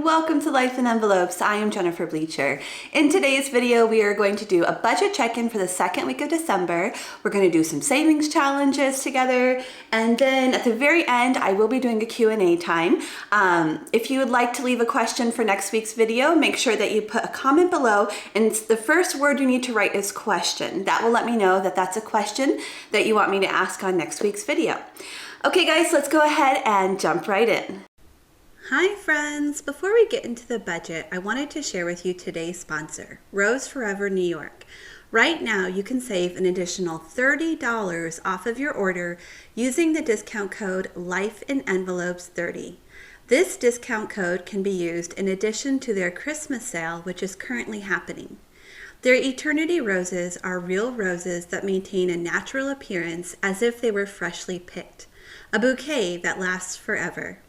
and welcome to Life in Envelopes. I am Jennifer Bleecher. In today's video, we are going to do a budget check-in for the second week of December. We're going to do some savings challenges together, and then at the very end, I will be doing a Q&A time. If you would like to leave a question for next week's video, make sure that you put a comment below, and the first word you need to write is question. That will let me know that that's a question that you want me to ask on next week's video. Okay guys, let's go ahead and jump right in. Hi friends! Before we get into the budget, I wanted to share with you today's sponsor, Rose Forever New York. Right now, you can save an additional $30 off of your order using the discount code LifeInEnvelopes30. This discount code can be used in addition to their Christmas sale, which is currently happening. Their Eternity Roses are real roses that maintain a natural appearance as if they were freshly picked. A bouquet that lasts forever.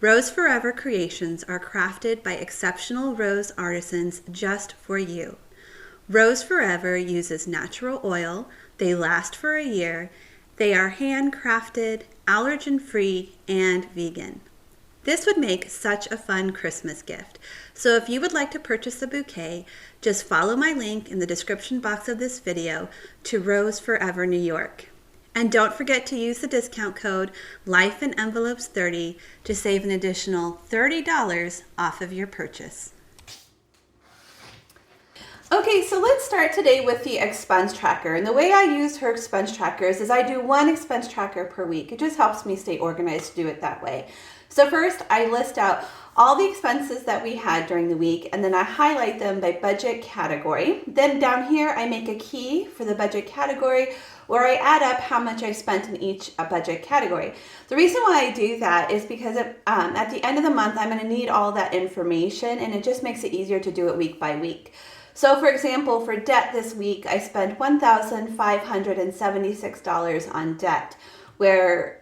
Rose Forever creations are crafted by exceptional rose artisans just for you. Rose Forever uses natural oil, they last for a year, they are handcrafted, allergen-free, and vegan. This would make such a fun Christmas gift. So if you would like to purchase a bouquet, just follow my link in the description box of this video to Rose Forever New York. And don't forget to use the discount code LifeInEnvelopes30 to save an additional $30 off of your purchase. Okay, so let's start today with the expense tracker. And the way I use her expense trackers is I do one expense tracker per week. It just helps me stay organized to do it that way. So first, I list out all the expenses that we had during the week, and then I highlight them by budget category. Then down here, I make a key for the budget category where I add up how much I spent in each budget category. The reason why I do that is because at the end of the month, I'm going to need all that information, and it just makes it easier to do it week by week. So for example, for debt this week, I spent $1,576 on debt, where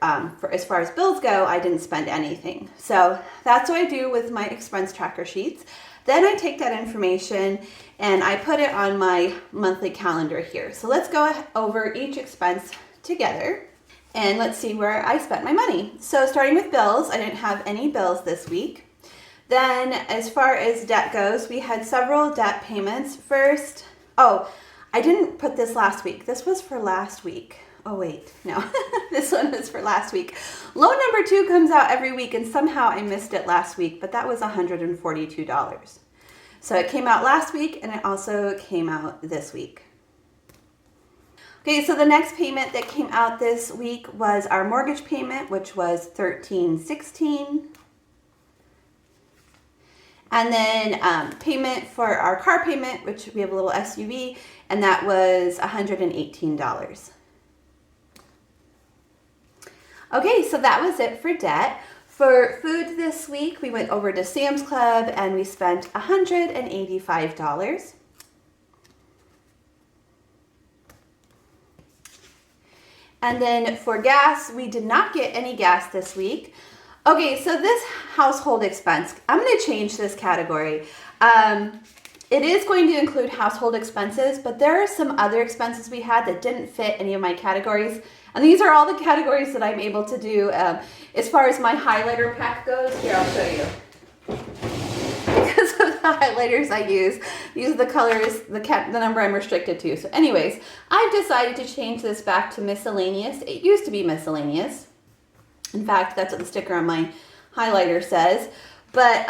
as far as bills go, I didn't spend anything. So that's what I do with my expense tracker sheets. Then I take that information and I put it on my monthly calendar here. So let's go over each expense together and let's see where I spent my money. So starting with bills, I didn't have any bills this week. Then as far as debt goes, we had several debt payments. First, I didn't put this last week. This was for last week. Oh wait, no, this one was for last week. Loan number 2 comes out every week, and somehow I missed it last week, but that was $142. So it came out last week, and it also came out this week. Okay, so the next payment that came out this week was our mortgage payment, which was $1,316. And then payment for our car payment, which we have a little SUV, and that was $118. Okay, so that was it for debt. For food this week, we went over to Sam's Club and we spent $185. And then for gas, we did not get any gas this week. Okay, so this household expense, I'm going to change this category. It is going to include household expenses, but there are some other expenses we had that didn't fit any of my categories. And these are all the categories that I'm able to do. As far as my highlighter pack goes, here, I'll show you. Because of the highlighters I use, these are the colors, the number I'm restricted to. So anyways, I've decided to change this back to miscellaneous. It used to be miscellaneous. In fact, that's what the sticker on my highlighter says. But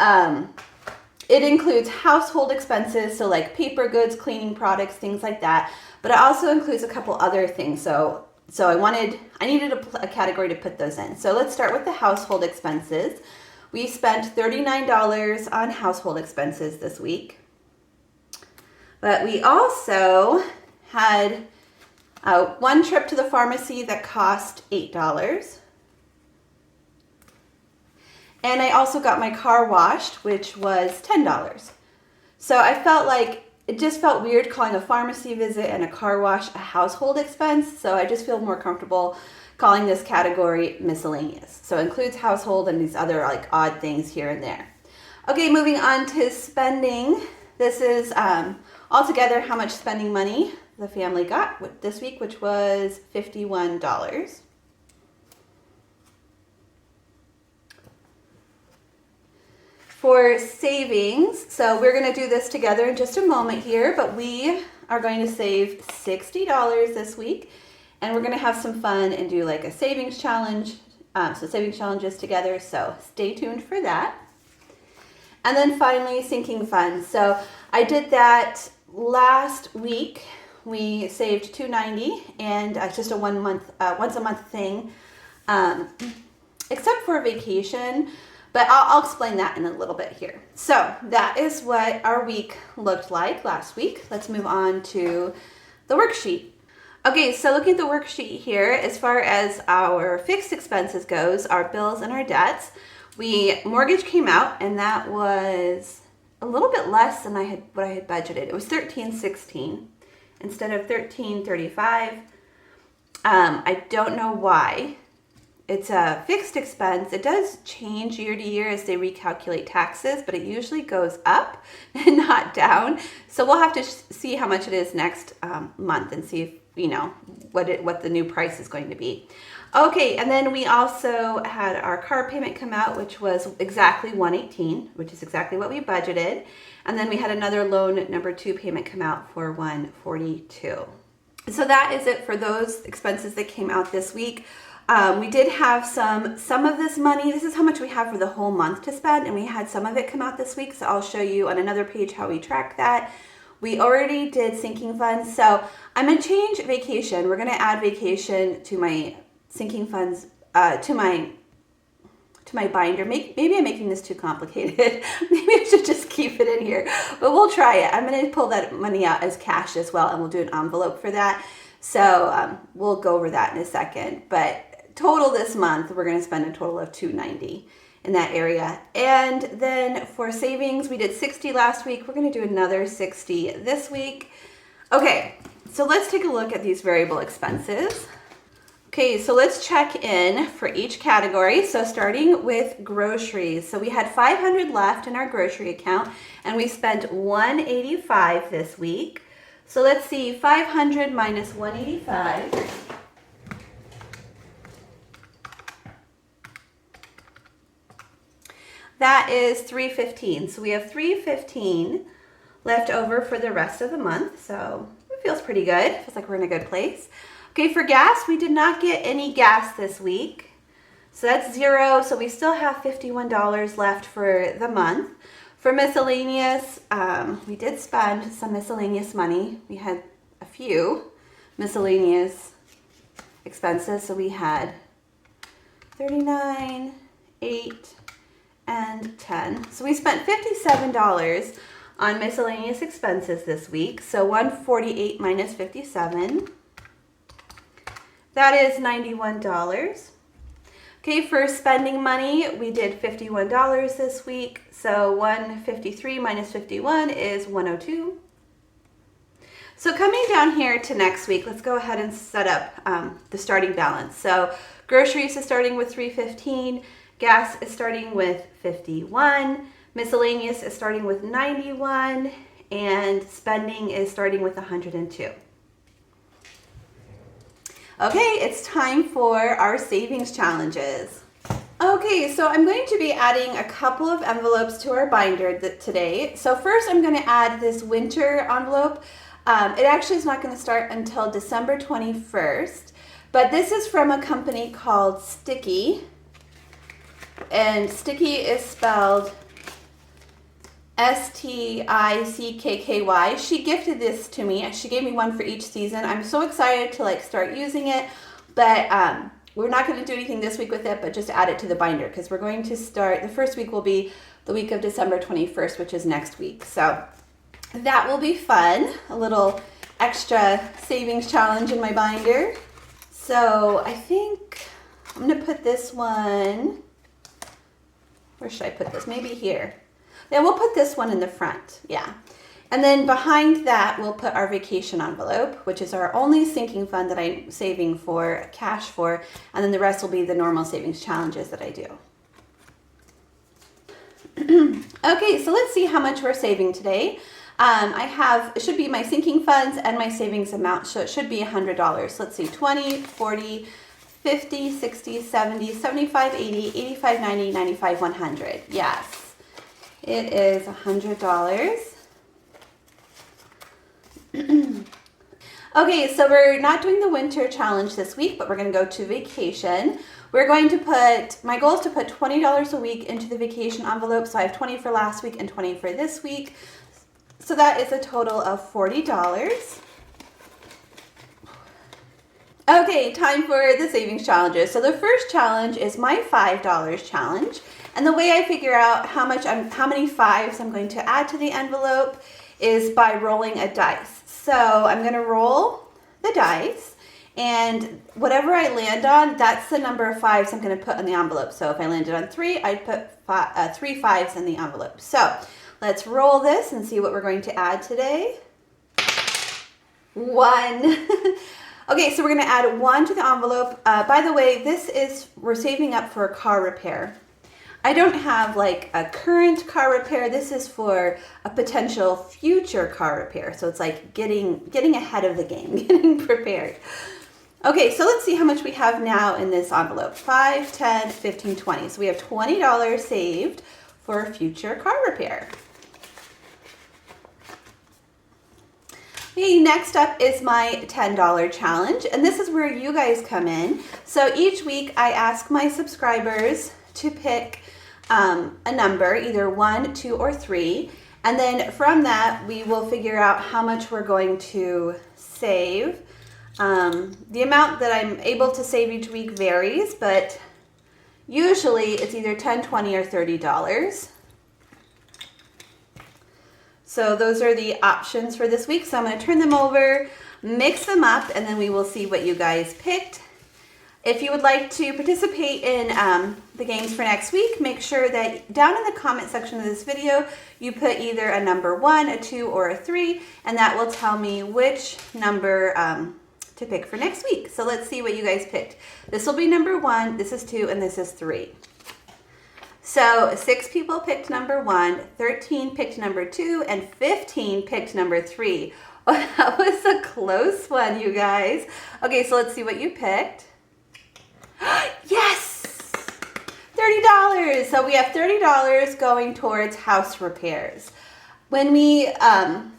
it includes household expenses, so like paper goods, cleaning products, things like that. But it also includes a couple other things. So I needed a category to put those in. So let's start with the household expenses. We spent $39 on household expenses this week. But we also had one trip to the pharmacy that cost $8. And I also got my car washed, which was $10. So I felt like it just felt weird calling a pharmacy visit and a car wash a household expense. So I just feel more comfortable calling this category miscellaneous. So it includes household and these other like odd things here and there. Okay, moving on to spending. This is altogether how much spending money the family got this week, which was $51. For savings, so we're going to do this together in just a moment here, but we are going to save $60 this week, and we're going to have some fun and do like a savings challenge, so savings challenges together, so stay tuned for that. And then finally, sinking funds. So I did that last week. We saved $290, and it's just a once a month thing, except for vacation. But I'll explain that in a little bit here. So that is what our week looked like last week. Let's move on to the worksheet. Okay, so looking at the worksheet here, as far as our fixed expenses goes, our bills and our debts, mortgage came out, and that was a little bit less than what I had budgeted. It was $13.16 instead of $13.35. I don't know why. It's a fixed expense. It does change year to year as they recalculate taxes, but it usually goes up and not down. So we'll have to see how much it is next month and see if, what the new price is going to be. Okay, and then we also had our car payment come out, which was exactly $118, which is exactly what we budgeted. And then we had another loan number 2 payment come out for $142. So that is it for those expenses that came out this week. We did have some of this money. This is how much we have for the whole month to spend, and we had some of it come out this week, so I'll show you on another page how we track that. We already did sinking funds, so I'm going to change vacation. We're going to add vacation to my sinking funds, to my binder. Maybe I'm making this too complicated. Maybe I should just keep it in here, but we'll try it. I'm going to pull that money out as cash as well, and we'll do an envelope for that. So we'll go over that in a second, but total this month, we're going to spend a total of $290 in that area. And then for savings, we did $60 last week. We're going to do another $60 this week. Okay, so let's take a look at these variable expenses. Okay, so let's check in for each category. So starting with groceries. So we had $500 left in our grocery account, and we spent $185 this week. So let's see, 500 minus 185. That is $315. So we have $315 left over for the rest of the month. So it feels pretty good. Feels like we're in a good place. Okay, for gas, we did not get any gas this week. So that's $0. So we still have $51 left for the month. For miscellaneous, we did spend some miscellaneous money. We had a few miscellaneous expenses. So we had $39, $8, and $10. So we spent $57 on miscellaneous expenses this week. So $148 minus 57. That is $91. Okay, for spending money, we did $51 this week. So 153 minus 51 is 102. So coming down here to next week, let's go ahead and set up the starting balance. So groceries is starting with $315. Gas is starting with $51. Miscellaneous is starting with $91. And spending is starting with $102. Okay, it's time for our savings challenges. Okay, so I'm going to be adding a couple of envelopes to our binder today. So first I'm going to add this winter envelope. It actually is not going to start until December 21st, but this is from a company called Sticky. And Sticky is spelled S-T-I-C-K-K-Y. She gifted this to me. She gave me one for each season. I'm so excited to start using it, but we're not going to do anything this week with it, but just add it to the binder because we're going to start. The first week will be the week of December 21st, which is next week. So that will be fun. A little extra savings challenge in my binder. So I think I'm going to put this one. Where should I put this? Maybe here. Yeah, we'll put this one in the front. Yeah. And then behind that, we'll put our vacation envelope, which is our only sinking fund that I'm saving for cash for. And then the rest will be the normal savings challenges that I do. Okay, so let's see how much we're saving today. It should be my sinking funds and my savings amount. So it should be $100. So let's see, 20, 40, 50, 60, 70, 75, 80, 85, 90, 95, 100. Yes. It is $100. Okay, so we're not doing the winter challenge this week, but we're going to go to vacation. We're going to put, my goal is to put $20 a week into the vacation envelope. So I have 20 for last week and 20 for this week. So that is a total of $40. Okay, time for the savings challenges. So the first challenge is my $5 challenge. And the way I figure out how many fives I'm going to add to the envelope is by rolling a dice. So I'm going to roll the dice, and whatever I land on, that's the number of fives I'm going to put in the envelope. So if I landed on 3, I'd put 3 fives in the envelope. So let's roll this and see what we're going to add today. 1. Okay, so we're going to add 1 to the envelope. By the way, we're saving up for a car repair. I don't have like a current car repair. This is for a potential future car repair. So it's like getting ahead of the game, getting prepared. Okay, so let's see how much we have now in this envelope. 5, 10, 15, 20. So we have $20 saved for a future car repair. Okay, next up is my $10 challenge, and this is where you guys come in. So each week I ask my subscribers to pick a number, either 1, 2, or 3, and then from that we will figure out how much we're going to save. The amount that I'm able to save each week varies, but usually it's either $10, $20, or $30. So those are the options for this week. So I'm going to turn them over, mix them up, and then we will see what you guys picked. If you would like to participate in the games for next week, make sure that down in the comment section of this video, you put either a number 1, a 2, or a 3, and that will tell me which number to pick for next week. So let's see what you guys picked. This will be number 1, this is 2, and this is 3. So 6 people picked number 1, 13 picked number 2, and 15 picked number 3. Oh, that was a close one, you guys. Okay, so let's see what you picked. Yes! $30. So we have $30 going towards house repairs. When we, 10,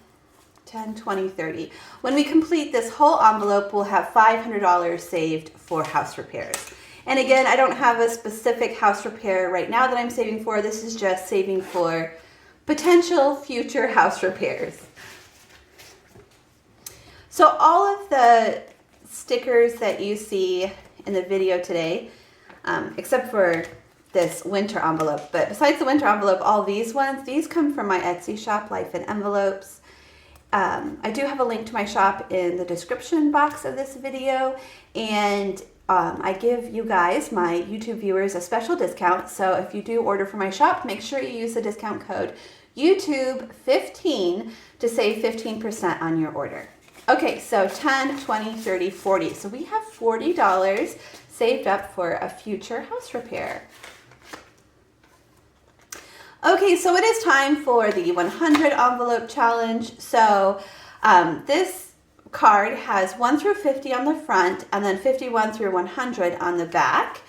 20, 30. When we complete this whole envelope, we'll have $500 saved for house repairs. And again, I don't have a specific house repair right now that I'm saving for. This is just saving for potential future house repairs. So all of the stickers that you see in the video today, except for this winter envelope, but besides the winter envelope, all these ones, these come from my Etsy shop, Life in Envelopes. I do have a link to my shop in the description box of this video, and I give you guys, my YouTube viewers, a special discount. So if you do order from my shop, make sure you use the discount code YouTube15 to save 15% on your order. Okay, so 10, 20, 30, 40. So we have $40 saved up for a future house repair. Okay, so it is time for the 100 envelope challenge. So this card has 1 through 50 on the front and then 51 through 100 on the back.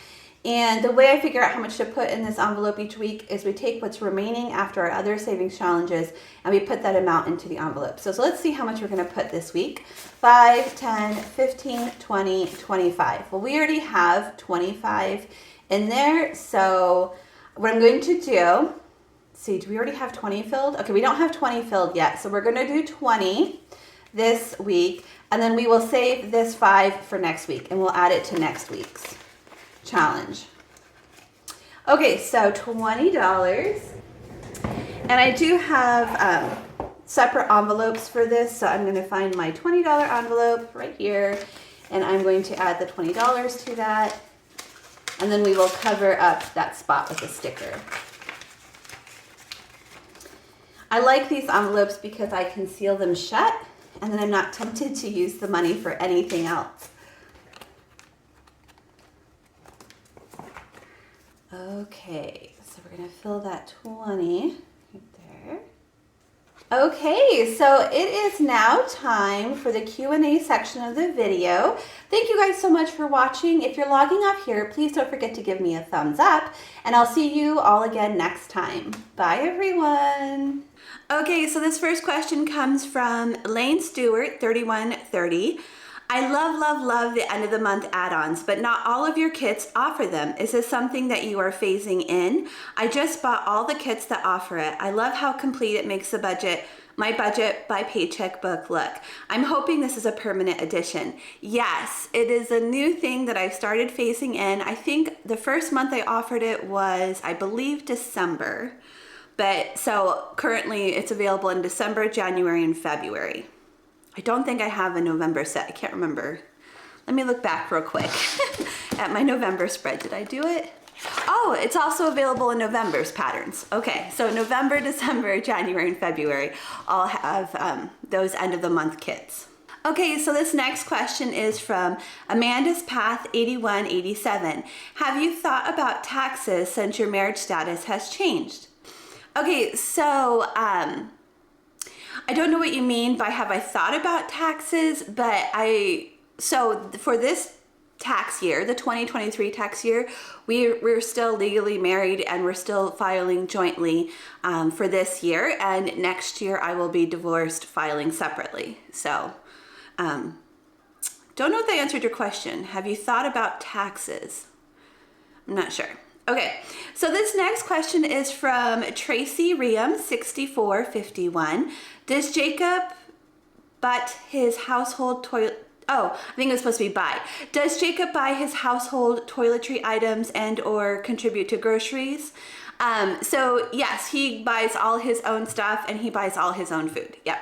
And the way I figure out how much to put in this envelope each week is we take what's remaining after our other savings challenges and we put that amount into the envelope. So let's see how much we're going to put this week. 5, 10, 15, 20, 25. Well, we already have 25 in there. So what I'm going to do, see, do we already have 20 filled? Okay, we don't have 20 filled yet. So we're going to do 20 this week, and then we will save this 5 for next week, and we'll add it to next week's challenge. Okay, so $20, and I do have separate envelopes for this, so I'm going to find my $20 envelope right here, and I'm going to add the $20 to that, and then we will cover up that spot with a sticker. I like these envelopes because I can seal them shut, and then I'm not tempted to use the money for anything else. Okay, so we're going to fill that 20 right there. Okay, so it is now time for the Q&A section of the video. Thank you guys so much for watching. If you're logging off here, please don't forget to give me a thumbs up, and I'll see you all again next time. Bye, everyone. Okay, so this first question comes from Lane Stewart, 3130. I love the end of the month add-ons, but not all of your kits offer them. Is this something that you are phasing in? I just bought all the kits that offer it. I love how complete it makes my budget by paycheck book look. I'm hoping this is a permanent addition. Yes, it is a new thing that I've started phasing in. I think the first month I offered it was, I believe, December. But so currently it's available in December, January, and February. I don't think I have a November set. I can't remember. Let me look back real quick at my November spread. Did I do it? Oh, it's also available in November's patterns. Okay, so November, December, January, and February all have those end of the month kits. Okay, so this next question is from Amanda's Path 8187. Have you thought about taxes since your marriage status has changed? Okay, so I don't know what you mean by have I thought about taxes, but so for this tax year, the 2023 tax year, we're still legally married and we're still filing jointly for this year, and next year I will be divorced, filing separately. So don't know if that answered your question. Have you thought about taxes? I'm not sure. Okay, so this next question is from Tracy Riem, 6451. Does Jacob but his household toilet? Oh, I think it was supposed to be buy. Does Jacob buy his household toiletry items and or contribute to groceries? So yes, he buys all his own stuff and he buys all his own food. Yep.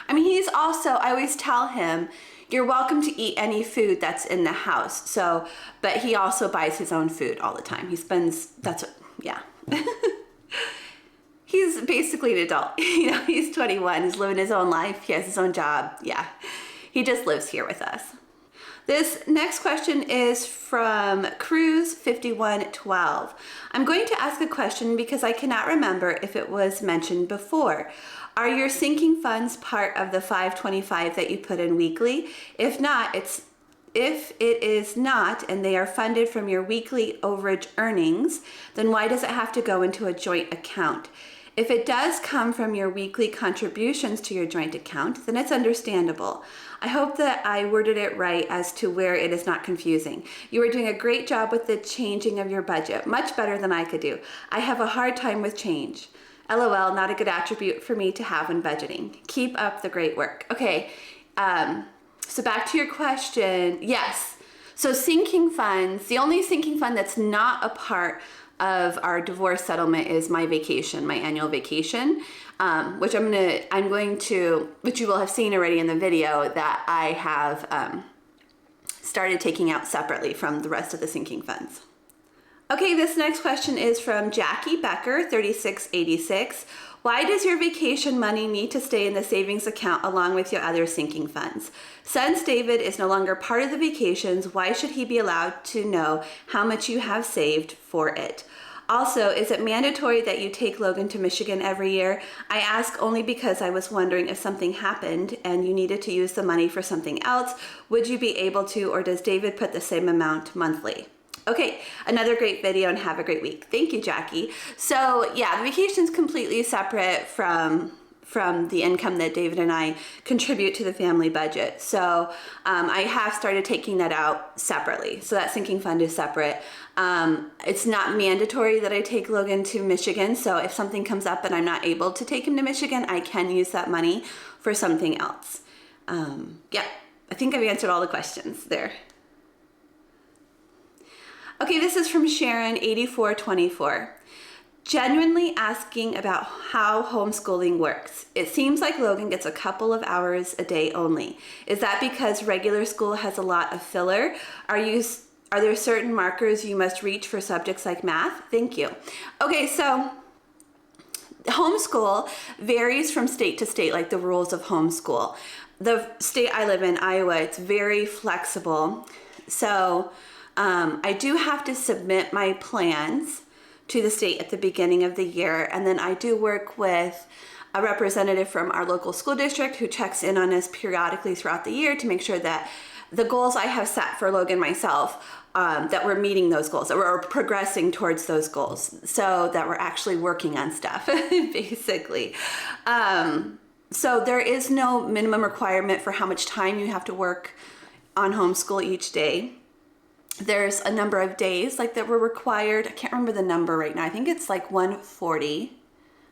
I mean, he's also, I always tell him, you're welcome to eat any food that's in the house. So, but he also buys his own food all the time. He spends, that's what, yeah. He's basically an adult. You know, he's 21, he's living his own life. He has his own job. Yeah. He just lives here with us. This next question is from Cruz 5112. I'm going to ask a question because I cannot remember if it was mentioned before. Are your sinking funds part of the $525 that you put in weekly? If it is not, and they are funded from your weekly overage earnings, then why does it have to go into a joint account? If it does come from your weekly contributions to your joint account, then it's understandable. I hope that I worded it right as to where it is not confusing. You are doing a great job with the changing of your budget, much better than I could do. I have a hard time with change. LOL, not a good attribute for me to have when budgeting. Keep up the great work. Okay, so back to your question. Yes, so sinking funds, the only sinking fund that's not a part of our divorce settlement is my vacation, my annual vacation, which which you will have seen already in the video that I have started taking out separately from the rest of the sinking funds. Okay, this next question is from Jackie Becker, 3686. Why does your vacation money need to stay in the savings account along with your other sinking funds? Since David is no longer part of the vacations, why should he be allowed to know how much you have saved for it? Also, is it mandatory that you take Logan to Michigan every year? I ask only because I was wondering if something happened and you needed to use the money for something else, would you be able to, or does David put the same amount monthly? Okay, another great video and have a great week. Thank you, Jackie. So yeah, the vacation's completely separate from the income that David and I contribute to the family budget. So I have started taking that out separately. So that sinking fund is separate. It's not mandatory that I take Logan to Michigan. So if something comes up and I'm not able to take him to Michigan, I can use that money for something else. Yeah, I think I've answered all the questions there. Okay, this is from Sharon, 8424. Genuinely asking about how homeschooling works. It seems like Logan gets a couple of hours a day only. Is that because regular school has a lot of filler? Are there certain markers you must reach for subjects like math? Thank you. Okay, so homeschool varies from state to state, like the rules of homeschool. The state I live in, Iowa, it's very flexible. So I do have to submit my plans to the state at the beginning of the year. And then I do work with a representative from our local school district who checks in on us periodically throughout the year to make sure that the goals I have set for Logan myself, that we're meeting those goals, that we're progressing towards those goals, so that we're actually working on stuff, basically. So there is no minimum requirement for how much time you have to work on homeschool each day. There's a number of days like that were required. I can't remember the number right now. I think it's like 140.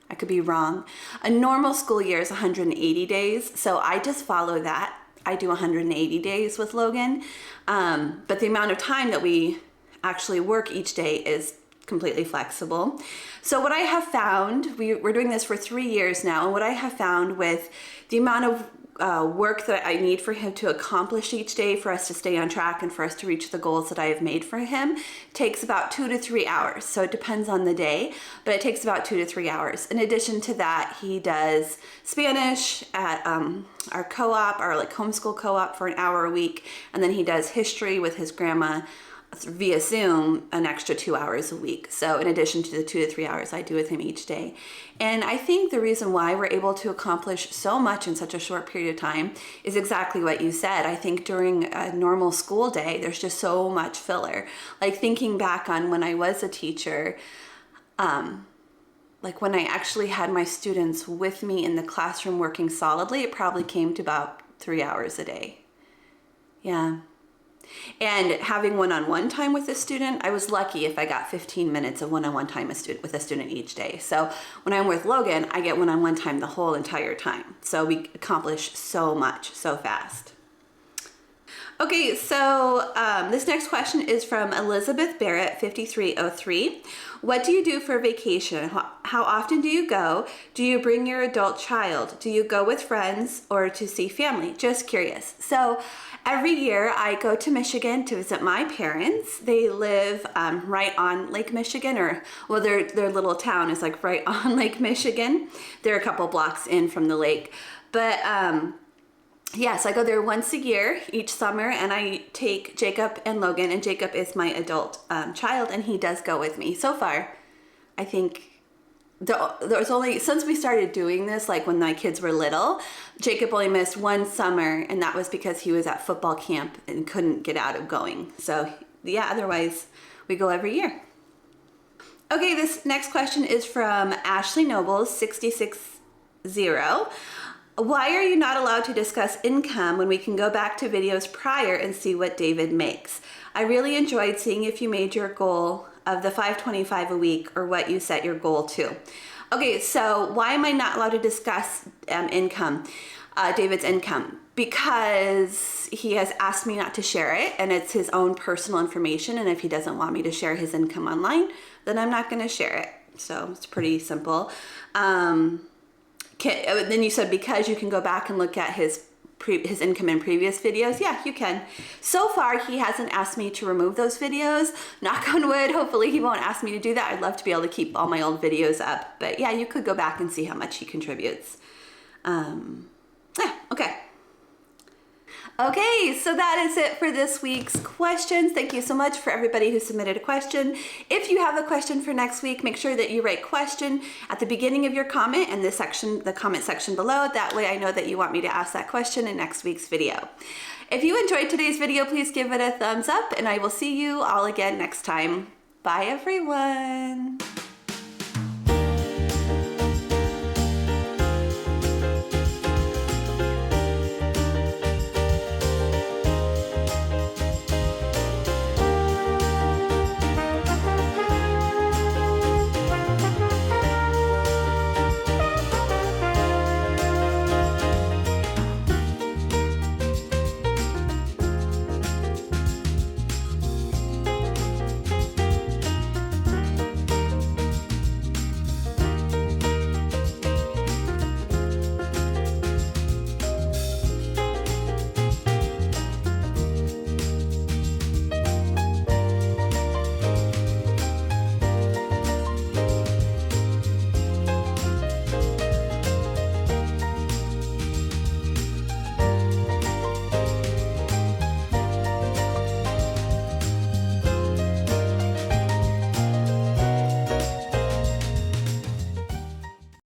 I could be wrong. A normal school year is 180 days. So I just follow that. I do 180 days with Logan. But the amount of time that we actually work each day is completely flexible. So what I have found, we're doing this for 3 years now, and what I have found with the amount of work that I need for him to accomplish each day for us to stay on track and for us to reach the goals that I have made for him takes about 2 to 3 hours. So it depends on the day, but it takes about 2 to 3 hours. In addition to that, he does Spanish at our co-op, our like homeschool co-op, for an hour a week. And then he does history with his grandma via Zoom an extra 2 hours a week. So in addition to the 2 to 3 hours I do with him each day. And I think the reason why we're able to accomplish so much in such a short period of time is exactly what you said. I think during a normal school day, there's just so much filler. Like thinking back on when I was a teacher, like when I actually had my students with me in the classroom working solidly, it probably came to about 3 hours a day. Yeah. And having one-on-one time with a student, I was lucky if I got 15 minutes of one-on-one time with a student each day. So when I'm with Logan, I get one-on-one time the whole entire time. So we accomplish so much so fast. Okay, so this next question is from Elizabeth Barrett, 5303. What do you do for vacation? How often do you go? Do you bring your adult child? Do you go with friends or to see family? Just curious. So every year I go to Michigan to visit my parents. They live right on Lake Michigan, or well, their little town is like right on Lake Michigan. They're a couple blocks in from the lake. But yes, I go there once a year each summer, and I take Jacob and Logan, and Jacob is my adult child, and he does go with me. So far, I think there's only, since we started doing this, like when my kids were little, Jacob only missed one summer, and that was because he was at football camp and couldn't get out of going. So yeah, otherwise we go every year. Okay, this next question is from Ashley Nobles, 660. Why are you not allowed to discuss income when we can go back to videos prior and see what David makes? I really enjoyed seeing if you made your goal of the $525 a week or what you set your goal to. Okay, so why am I not allowed to discuss income, David's income? Because he has asked me not to share it, and it's his own personal information, and if he doesn't want me to share his income online, then I'm not going to share it. So it's pretty simple. Then you said because you can go back and look at his income in previous videos. Yeah, you can. So far, he hasn't asked me to remove those videos. Knock on wood, hopefully he won't ask me to do that. I'd love to be able to keep all my old videos up. But yeah, you could go back and see how much he contributes. Yeah, okay. Okay, so that is it for this week's questions. Thank you so much for everybody who submitted a question. If you have a question for next week, make sure that you write question at the beginning of your comment in the comment section below. That way I know that you want me to ask that question in next week's video. If you enjoyed today's video, please give it a thumbs up, and I will see you all again next time. Bye, everyone.